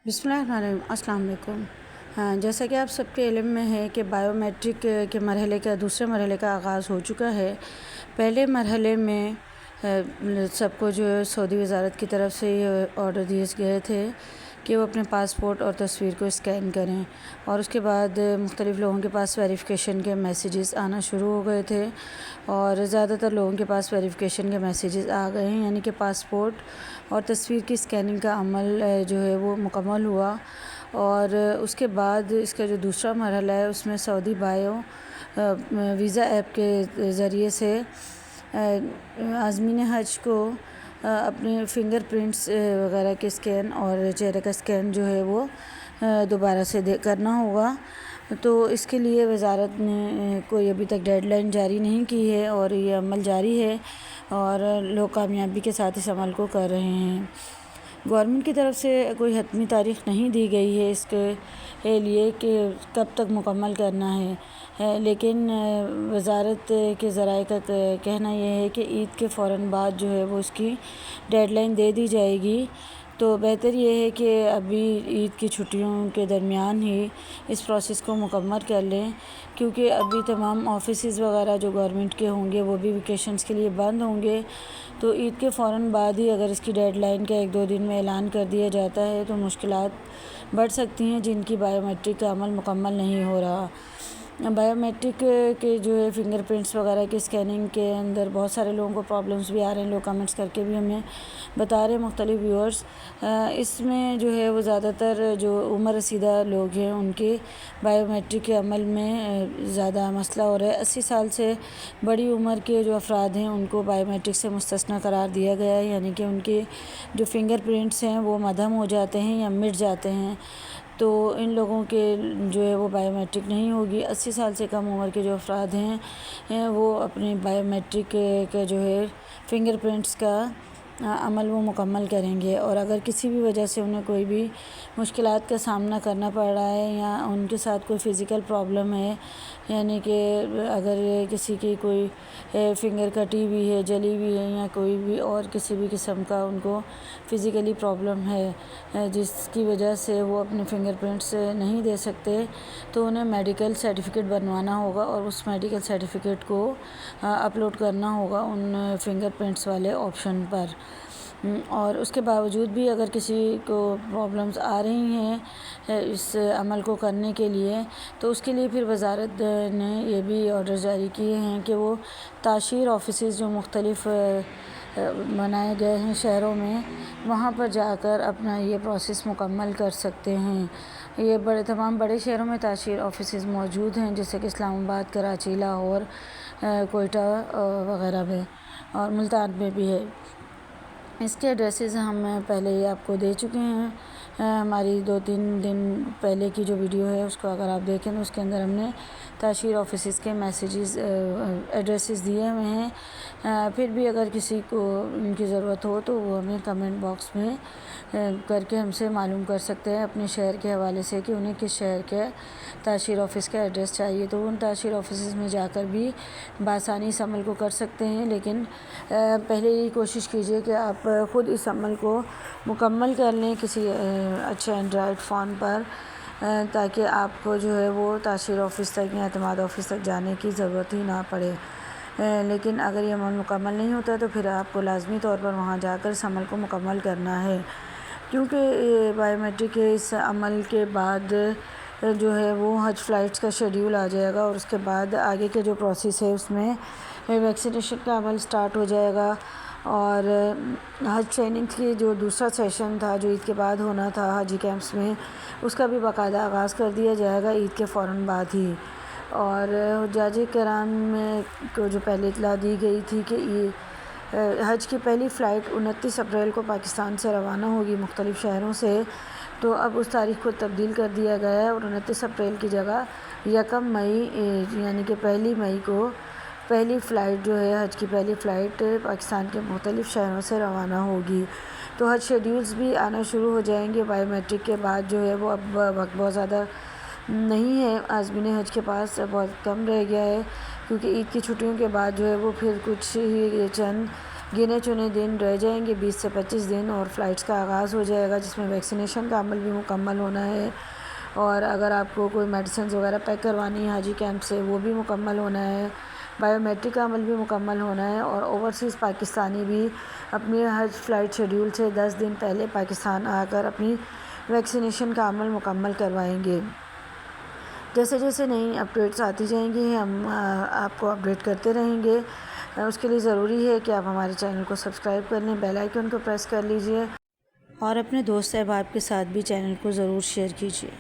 بسم اللہ الرحمن الرحیم۔ السلام علیکم۔ جیسا کہ آپ سب کے علم میں ہے کہ بائیو میٹرک کے مرحلے کا دوسرے مرحلے کا آغاز ہو چکا ہے۔ پہلے مرحلے میں سب کو جو سعودی وزارت کی طرف سے یہ آرڈر دیے گئے تھے کہ وہ اپنے پاسپورٹ اور تصویر کو اسکین کریں، اور اس کے بعد مختلف لوگوں کے پاس ویریفیکیشن کے میسیجز آنا شروع ہو گئے تھے، اور زیادہ تر لوگوں کے پاس ویریفیکیشن کے میسیجز آ گئے ہیں، یعنی کہ پاسپورٹ اور تصویر کی اسکیننگ کا عمل جو ہے وہ مکمل ہوا۔ اور اس کے بعد اس کا جو دوسرا مرحلہ ہے اس میں سعودی بایو ویزا ایپ کے ذریعے سے عازمین حج کو اپنے فنگر پرنٹس وغیرہ کے اسکین اور چہرے کا اسکین جو ہے وہ دوبارہ سے کرنا ہوگا۔ تو اس کے لیے وزارت نے کوئی ابھی تک ڈیڈ لائن جاری نہیں کی ہے، اور یہ عمل جاری ہے اور لوگ کامیابی کے ساتھ اس عمل کو کر رہے ہیں۔ گورنمنٹ کی طرف سے کوئی حتمی تاریخ نہیں دی گئی ہے اس کے لیے کہ کب تک مکمل کرنا ہے، لیکن وزارت کے ذرائع کا کہنا یہ ہے کہ عید کے فوراً بعد جو ہے وہ اس کی ڈیڈ لائن دے دی جائے گی۔ تو بہتر یہ ہے کہ ابھی عید کی چھٹیوں کے درمیان ہی اس پروسیس کو مکمل کر لیں، کیونکہ ابھی تمام آفیسز وغیرہ جو گورنمنٹ کے ہوں گے وہ بھی ویکیشنز کے لیے بند ہوں گے۔ تو عید کے فوراً بعد ہی اگر اس کی ڈیڈ لائن کا 1-2 دن میں اعلان کر دیا جاتا ہے تو مشکلات بڑھ سکتی ہیں جن کی بائیو میٹرک کا عمل مکمل نہیں ہو رہا۔ بائیو میٹرک کے جو ہے فنگر پرنٹس وغیرہ کی اسکیننگ کے اندر بہت سارے لوگوں کو پرابلمس بھی آ رہے ہیں، لوگ کمنٹس کر کے بھی ہمیں بتا رہے ہیں مختلف ویورز۔ اس میں جو ہے وہ زیادہ تر جو عمر رسیدہ لوگ ہیں ان کے بائیو میٹرک کے عمل میں زیادہ مسئلہ ہو رہا ہے۔ 80 سال سے بڑی عمر کے جو افراد ہیں ان کو بائیو میٹرک سے مستثنیٰ قرار دیا گیا ہے، یعنی کہ ان کے جو فنگر پرنٹس ہیں وہ مدھم ہو جاتے ہیں یا مٹ جاتے ہیں، تو ان لوگوں کے جو ہے وہ بائیو میٹرک نہیں ہوگی۔ 80 سال سے کم عمر کے جو افراد ہیں وہ اپنی بائیو میٹرک کا جو ہے فنگر پرنٹس کا عمل وہ مکمل کریں گے، اور اگر کسی بھی وجہ سے انہیں کوئی بھی مشکلات کا سامنا کرنا پڑ رہا ہے یا ان کے ساتھ کوئی فزیکل پرابلم ہے، یعنی کہ اگر کسی کی کوئی فنگر کٹی ہوئی ہے، جلی ہوئی ہے، یا کوئی بھی اور کسی بھی قسم کا ان کو فزیکلی پرابلم ہے جس کی وجہ سے وہ اپنے فنگر پرنٹس نہیں دے سکتے، تو انہیں میڈیکل سرٹیفکیٹ بنوانا ہوگا اور اس میڈیکل سرٹیفکیٹ کو اپلوڈ کرنا ہوگا ان فنگر پرنٹس والے آپشن پر۔ اور اس کے باوجود بھی اگر کسی کو پرابلمس آ رہی ہیں اس عمل کو کرنے کے لیے، تو اس کے لیے پھر وزارت نے یہ بھی آرڈر جاری کیے ہیں کہ وہ تاشیر آفیسز جو مختلف بنائے گئے ہیں شہروں میں، وہاں پر جا کر اپنا یہ پروسیس مکمل کر سکتے ہیں۔ یہ تمام بڑے شہروں میں تاشیر آفیسز موجود ہیں، جیسے کہ اسلام آباد، کراچی، لاہور، کوئٹہ وغیرہ میں، اور ملتان میں بھی ہے۔ اس کے ایڈریسز ہم پہلے ہی آپ کو دے چکے ہیں، ہماری 2-3 دن پہلے کی جو ویڈیو ہے اس کو اگر آپ دیکھیں تو اس کے اندر ہم نے تاشیر آفیسز کے میسیجز ایڈریسز دیے ہوئے ہیں۔ پھر بھی اگر کسی کو ان کی ضرورت ہو تو وہ ہمیں کمنٹ باکس میں کر کے ہم سے معلوم کر سکتے ہیں اپنے شہر کے حوالے سے کہ انہیں کس شہر کے تاشیر آفس کا ایڈریس چاہیے، تو ان تاشیر آفیسز میں جا کر بھی بآسانی اس عمل کو کر سکتے ہیں۔ لیکن پہلے یہ کوشش کیجیے کہ آپ خود اس عمل کو مکمل کر لیں کسی اچھے اینڈرائڈ فون پر، تاکہ آپ کو جو ہے وہ تاشیر آفس تک یا اعتماد آفس تک جانے کی ضرورت ہی نہ پڑے۔ لیکن اگر یہ عمل مکمل نہیں ہوتا تو پھر آپ کو لازمی طور پر وہاں جا کر اس عمل کو مکمل کرنا ہے، کیونکہ بائیو میٹرک کے اس عمل کے بعد جو ہے وہ حج فلائٹس کا شیڈیول آ جائے گا، اور اس کے بعد آگے کے جو پروسیس ہے اس میں ویکسینیشن کا عمل سٹارٹ ہو جائے گا، اور حج ٹریننگ کی جو دوسرا سیشن تھا جو عید کے بعد ہونا تھا حجی کیمپس میں، اس کا بھی باقاعدہ آغاز کر دیا جائے گا عید کے فوراً بعد ہی۔ اور حجاج کرام کو جو پہلے اطلاع دی گئی تھی کہ حج کی پہلی فلائٹ 29 اپریل کو پاکستان سے روانہ ہوگی مختلف شہروں سے، تو اب اس تاریخ کو تبدیل کر دیا گیا ہے، اور 29 اپریل کی جگہ 1 مئی یعنی کہ 1 مئی کو پہلی فلائٹ جو ہے حج کی پہلی فلائٹ پاکستان کے مختلف شہروں سے روانہ ہوگی۔ تو حج شیڈیولز بھی آنا شروع ہو جائیں گے بائیو میٹرک کے بعد، جو ہے وہ اب وقت بہت زیادہ نہیں ہے عازمین حج کے پاس، بہت کم رہ گیا ہے، کیونکہ عید کی چھٹیوں کے بعد جو ہے وہ پھر کچھ ہی چند گنے چنے دن رہ جائیں گے، 20 سے 25 دن، اور فلائٹس کا آغاز ہو جائے گا، جس میں ویکسینیشن کا عمل بھی مکمل ہونا ہے، اور اگر آپ کو کوئی میڈیسنز وغیرہ پیک کروانی ہے حاجی کیمپ سے وہ بھی مکمل ہونا ہے، بائیو میٹرک کا عمل بھی مکمل ہونا ہے، اور اوورسیز پاکستانی بھی اپنی حج فلائٹ شیڈیول سے 10 دن پہلے پاکستان آ کر اپنی ویکسینیشن کا عمل مکمل کروائیں گے۔ جیسے جیسے نئی اپڈیٹس آتی جائیں گی ہم آپ کو اپڈیٹ کرتے رہیں گے۔ اس کے لیے ضروری ہے کہ آپ ہمارے چینل کو سبسکرائب کر لیں، بیل آئیکن کو پریس کر لیجئے، اور اپنے دوست احباب کے ساتھ بھی چینل کو ضرور شیئر کیجیے۔